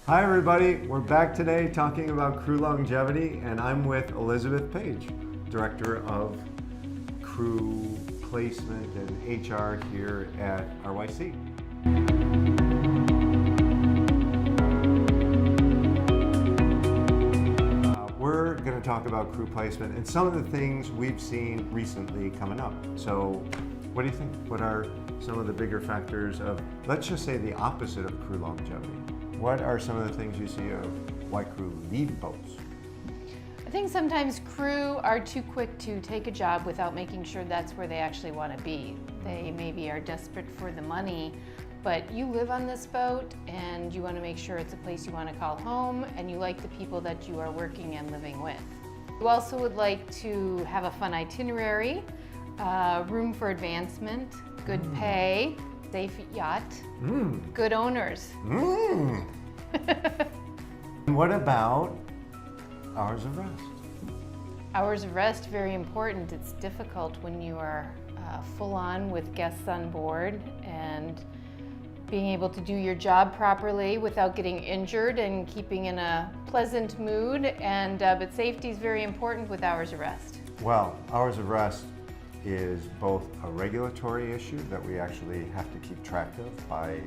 Hi everybody, we're back today talking about crew longevity, and I'm with Elizabeth Page, Director of Crew Placement and HR here at RYC. We're going to talk about crew placement and some of the things we've seen recently coming up. So what do you think? What are some of the bigger factors of, let's just say, the opposite of crew longevity? What are some of the things you see of why crew leave boats? I think sometimes crew are too quick to take a job without making sure that's where they actually want to be. They maybe are desperate for the money, but you live on this boat and you want to make sure it's a place you want to call home and you like the people that you are working and living with. You also would like to have a fun itinerary, room for advancement, good pay, safe yacht, good owners. What about hours of rest? Hours of rest, very important. It's difficult when you are full on with guests on board and being able to do your job properly without getting injured and keeping in a pleasant mood. But safety is very important with hours of rest. Well, hours of rest is both a regulatory issue that we actually have to keep track of by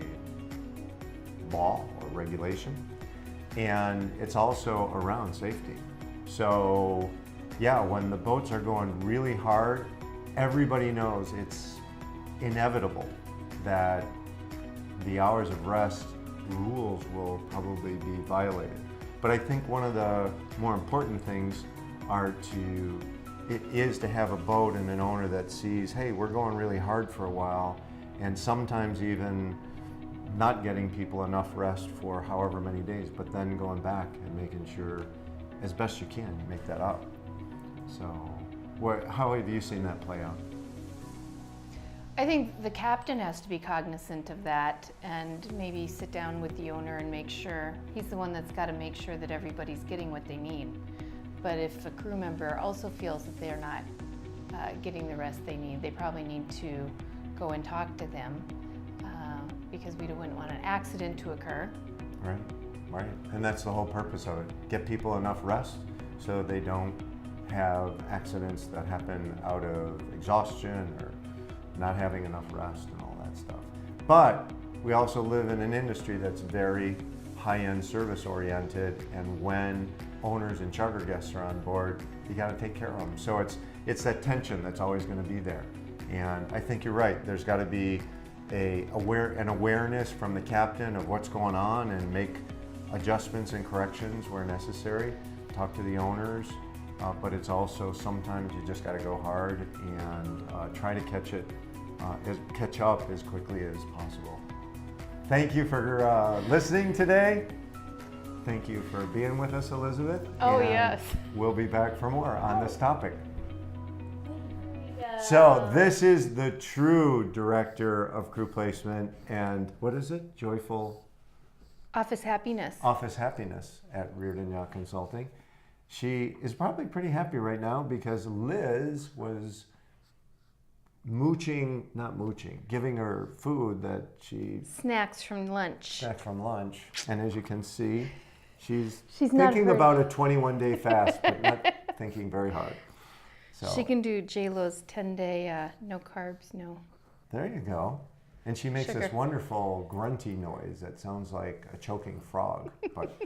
law or regulation, and it's also around safety. So yeah, when the boats are going really hard, everybody knows it's inevitable that the hours of rest rules will probably be violated. But I think one of the more important things is to have a boat and an owner that sees, hey, we're going really hard for a while, and sometimes even not getting people enough rest for however many days, but then going back and making sure as best you can you make that up. So how have you seen that play out? I think the captain has to be cognizant of that and maybe sit down with the owner and make sure, he's the one that's got to make sure that everybody's getting what they need. But if a crew member also feels that they're not getting the rest they need, they probably need to go and talk to them because we wouldn't want an accident to occur. Right. And that's the whole purpose of it. Get people enough rest so they don't have accidents that happen out of exhaustion or not having enough rest and all that stuff. But we also live in an industry that's very high-end service oriented, and when owners and charter guests are on board, you got to take care of them. So it's that tension that's always going to be there. And I think you're right. There's got to be an awareness from the captain of what's going on and make adjustments and corrections where necessary. Talk to the owners, but it's also sometimes you just got to go hard and try to catch up as quickly as possible. Thank you for listening today. Thank you for being with us, Elizabeth. Oh, and yes. We'll be back for more on this topic. So this is the true director of crew placement and what is it? Joyful Office happiness. Office happiness at Reardon Yacht Consulting. She is probably pretty happy right now because Liz was giving her food that Snacks from lunch. And as you can see, she's not thinking very- about a 21-day fast, but not thinking very hard. So She can do J-Lo's 10-day, no carbs, no. there you go. And she makes Sugar. this wonderful grunty noise that sounds like a choking frog, but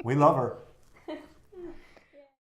we love her.